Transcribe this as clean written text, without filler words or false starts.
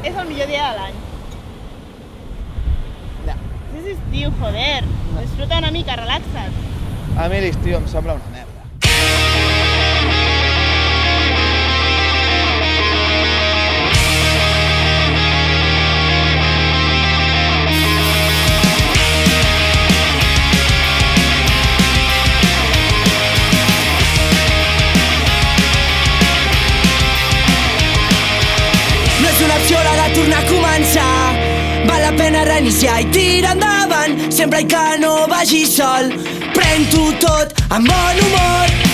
és el millor dia de l'any. No. És estiu, joder. Disfruta una mica, relaxa't. A mi l'estiu em sembla una merda. No és una opció la de tornar a començar. Val la pena reiniciar i tirar endavant, sempre que no vagi sol. Pren-t'ho tot amb bon humor.